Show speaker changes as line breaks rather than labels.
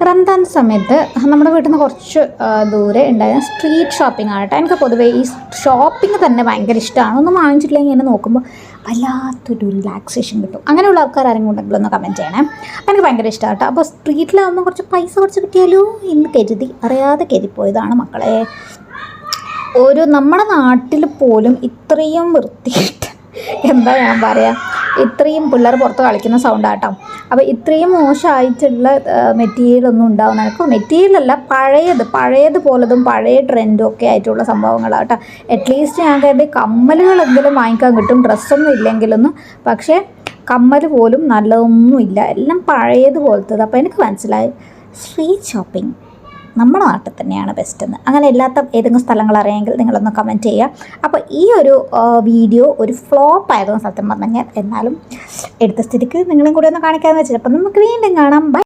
റംദാൻ സമയത്ത് നമ്മുടെ വീട്ടിൽ നിന്ന് കുറച്ച് ദൂരെ ഉണ്ടായിരുന്ന സ്ട്രീറ്റ് ഷോപ്പിംഗ് ആകട്ടെ. എനിക്ക് പൊതുവേ ഈ ഷോപ്പിംഗ് തന്നെ ഭയങ്കര ഇഷ്ടമാണ്. ഒന്നും വാങ്ങിച്ചിട്ടില്ലെങ്കിൽ ഇങ്ങനെ നോക്കുമ്പോൾ വല്ലാത്തൊരു റിലാക്സേഷൻ കിട്ടും. അങ്ങനെയുള്ള ആൾക്കാർ ആരെങ്കിലും ഉണ്ടെങ്കിൽ ഒന്ന് കമൻറ്റ് ചെയ്യണേ. എനിക്ക് ഭയങ്കര ഇഷ്ടമാണ് കേട്ടോ. അപ്പോൾ സ്ട്രീറ്റിലാകുമ്പോൾ കുറച്ച് കിട്ടിയാലോ എന്ന് കരുതി അറിയാതെ കരുതിപ്പോയതാണ് മക്കളെ. നമ്മുടെ നാട്ടിൽ പോലും ഇത്രയും വൃത്തികെട്ട എന്താ ഞാൻ പറയുക, ഇത്രയും പിള്ളേർ പുറത്ത് കളിക്കുന്ന സൗണ്ടാട്ടോ. അപ്പോൾ ഇത്രയും മോശമായിട്ടുള്ള മെറ്റീരിയലൊന്നും ഉണ്ടാവുന്ന എനിക്ക് മെറ്റീരിയലല്ല, പഴയതുപോലതും പഴയ ട്രെൻഡും ഒക്കെ ആയിട്ടുള്ള സംഭവങ്ങളാട്ടോ. അറ്റ്ലീസ്റ്റ് ഞാൻ കരുതി കമ്മലുകളെങ്കിലും വാങ്ങിക്കാൻ കിട്ടും, ഡ്രസ്സൊന്നും ഇല്ലെങ്കിലൊന്നും. പക്ഷേ കമ്മൽ പോലും നല്ലതൊന്നുമില്ല, എല്ലാം പഴയതുപോലത്തത്. അപ്പോൾ എനിക്ക് മനസ്സിലായി സ്ട്രീറ്റ് ഷോപ്പിംഗ് നമ്മുടെ നാട്ടിൽ തന്നെയാണ് ബെസ്റ്റെന്ന്. അങ്ങനെ ഇല്ലാത്ത ഏതെങ്കിലും സ്ഥലങ്ങൾ അറിയാമെങ്കിൽ നിങ്ങളൊന്ന് കമൻറ്റ് ചെയ്യുക. അപ്പോൾ ഈ ഒരു വീഡിയോ ഒരു ഫ്ലോപ്പ് ആയിരുന്നു സത്യം പറഞ്ഞാൽ. എന്നാലും എടുത്ത സ്ഥിതിക്ക് നിങ്ങളെയും കൂടെ ഒന്ന് കാണിക്കാമെന്ന് വെച്ചിട്ട്. അപ്പോൾ നമുക്ക് വീണ്ടും കാണാം. ബൈ.